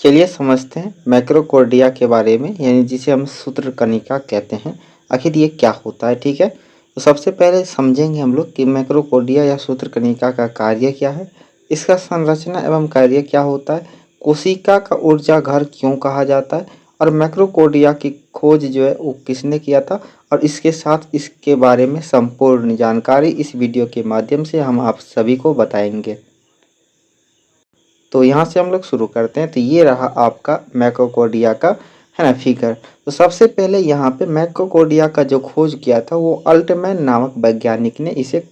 चलिए समझते हैं मैक्रोकोर्डिया के बारे में, यानी जिसे हम सूत्रकणिका कहते हैं। आखिर ये क्या होता है, ठीक है। तो सबसे पहले समझेंगे हम लोग कि मैक्रोकोर्डिया या सूत्रकणिका का कार्य क्या है, इसका संरचना एवं कार्य क्या होता है, कोशिका का ऊर्जा घर क्यों कहा जाता है, और मैक्रोकोर्डिया की खोज जो है वो किसने किया था, और इसके साथ इसके बारे में संपूर्ण जानकारी इस वीडियो के माध्यम से हम आप सभी को बताएंगे। तो यहाँ से हम लोग शुरू करते हैं। तो ये रहा आपका मैक्रोकोर्डिया का, है ना, फिगर। तो सबसे पहले यहाँ पे मैक्रोकोर्डिया का जो खोज किया था वो अल्टमैन नामक वैज्ञानिक ने इसे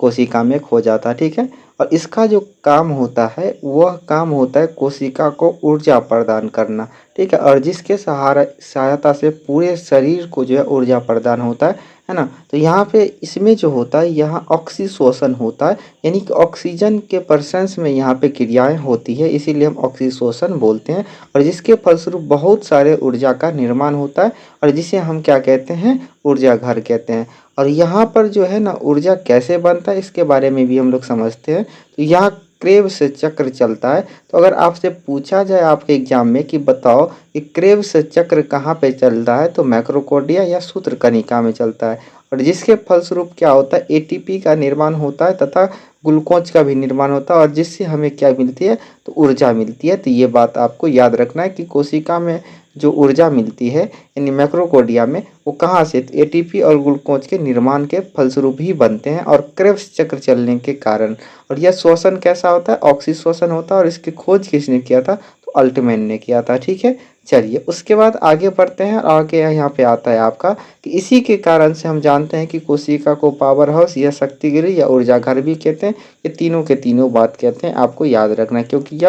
कोशिका में खोजा था, ठीक है। और इसका जो काम होता है वह काम होता है कोशिका को ऊर्जा प्रदान करना, ठीक है। और जिसके सहायता से पूरे शरीर को जो है ऊर्जा प्रदान होता है ना। तो यहाँ पे इसमें जो होता है यहाँ ऑक्सीशोषण होता है, यानी कि ऑक्सीजन के प्रेजेंस में यहाँ पे क्रियाएं होती है, इसीलिए हम ऑक्सीशोषण बोलते हैं। और जिसके फलस्वरूप बहुत सारे ऊर्जा का निर्माण होता है, और जिसे हम क्या कहते हैं, ऊर्जा घर कहते हैं। और यहाँ पर जो है ना ऊर्जा कैसे बनता है इसके बारे में भी हम लोग समझते हैं। तो यहाँ क्रेब्स चक्र चलता है। तो अगर आपसे पूछा जाए आपके एग्जाम में कि बताओ कि क्रेब्स चक्र कहाँ पे चलता है, तो मैक्रोकोर्डिया या सूत्रकणिका में चलता है। और जिसके फलस्वरूप क्या होता है, एटीपी का निर्माण होता है तथा ग्लूकोज का भी निर्माण होता है, और जिससे हमें क्या मिलती है, तो ऊर्जा मिलती है। तो ये बात आपको याद रखना है कि कोशिका में जो ऊर्जा मिलती है यानी मैक्रोकोर्डिया में, वो कहाँ से, तो एटीपी और ग्लूकोज के निर्माण के फलस्वरूप ही बनते हैं और क्रेब्स चक्र चलने के कारण। और यह श्वसन कैसा होता है, ऑक्सीशोषण होता है। और इसकी खोज किसने किया था, तो अल्टमैन ने किया था, ठीक है। चलिए उसके बाद आगे बढ़ते हैं। आगे यहाँ पे आता है आपका कि इसी के कारण से हम जानते हैं कि कोशिका को पावर हाउस या शक्ति गृह या ऊर्जा घर भी कहते हैं। ये तीनों के तीनों बात कहते हैं, आपको याद रखना है, क्योंकि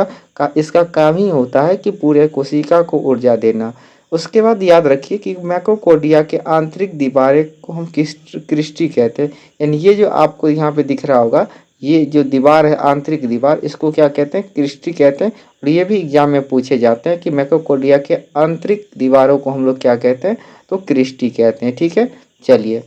इसका काम ही होता है कि पूरे कोशिका को ऊर्जा देना। उसके बाद याद रखिए कि मैक्रोकोर्डिया के आंतरिक दीवारें को हम क्रिस्टी कहते हैं। यानी ये जो आपको यहाँ पे दिख रहा होगा, ये जो दीवार है आंतरिक दीवार, इसको क्या कहते हैं, क्रिस्टी कहते हैं। और ये भी एग्जाम में पूछे जाते हैं कि मैक्रोकोर्डिया के आंतरिक दीवारों को हम लोग क्या कहते हैं, तो क्रिस्टी कहते हैं, ठीक है। चलिए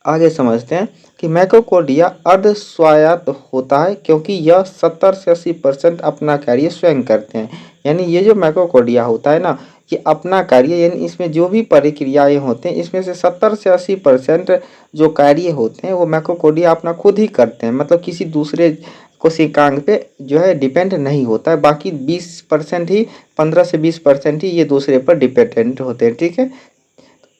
आगे समझते हैं कि मैक्रोकोर्डिया अर्ध स्वायत्त होता है, क्योंकि यह 70 से 80% अपना कार्य स्वयं करते हैं। यानी ये जो मैक्रोकोर्डिया होता है ना, ये अपना कार्य यानी इसमें जो भी प्रक्रियाएं होते हैं, इसमें से 70 से 80% जो कार्य होते हैं वो मैक्रोकोर्डिया अपना खुद ही करते हैं। मतलब किसी दूसरे कोशिकांग पे जो है डिपेंड नहीं होता है। बाकी 20% ही, 15 से 20% ही ये दूसरे पर डिपेंडेंट होते हैं, ठीक है।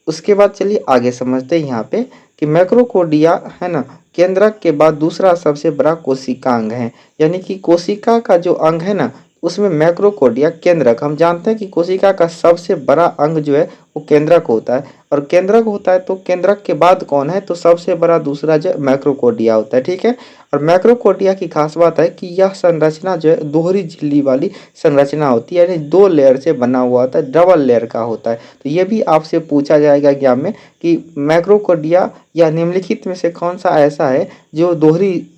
उसके बाद चलिए आगे समझते हैं यहाँ पे कि मैक्रोकोर्डिया, है ना, केंद्रक के बाद दूसरा सबसे बड़ा कोशिकांग है। यानी कि कोशिका का जो अंग है ना, उसमें मैक्रोकोर्डिया केंद्रक, हम जानते हैं कि कोशिका का सबसे बड़ा अंग जो है वो केंद्रक होता है। और केंद्रक होता है तो केंद्रक के बाद कौन है, तो सबसे बड़ा दूसरा जो मैक्रोकोर्डिया होता है, ठीक है। और मैक्रोकोर्डिया की खास बात है कि यह संरचना जो है दोहरी झिल्ली वाली संरचना होती है, यानी 2 लेयर से बना हुआ होता है, डबल लेयर का होता है। तो ये भी आपसे पूछा जाएगा एग्जाम में कि मैक्रोकोर्डिया या निम्नलिखित में से कौन सा ऐसा है जो दोहरी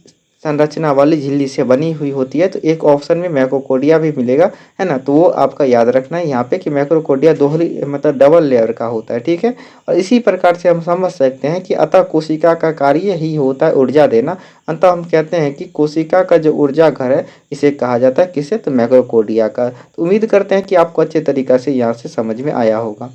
संरचना वाली झिल्ली से बनी हुई होती है। तो एक ऑप्शन में मैक्रोकोर्डिया भी मिलेगा, है ना। तो वो आपका याद रखना है यहाँ पे कि मैक्रोकोर्डिया दोहरी मतलब डबल लेयर का होता है, ठीक है। और इसी प्रकार से हम समझ सकते हैं कि अतः कोशिका का कार्य ही होता है ऊर्जा देना। अतः हम कहते हैं कि कोशिका का जो ऊर्जा घर है इसे कहा जाता है किसे, तो मैक्रोकोर्डिया का। तो उम्मीद करते हैं कि आपको अच्छे तरीक़ा से यहाँ से समझ में आया होगा।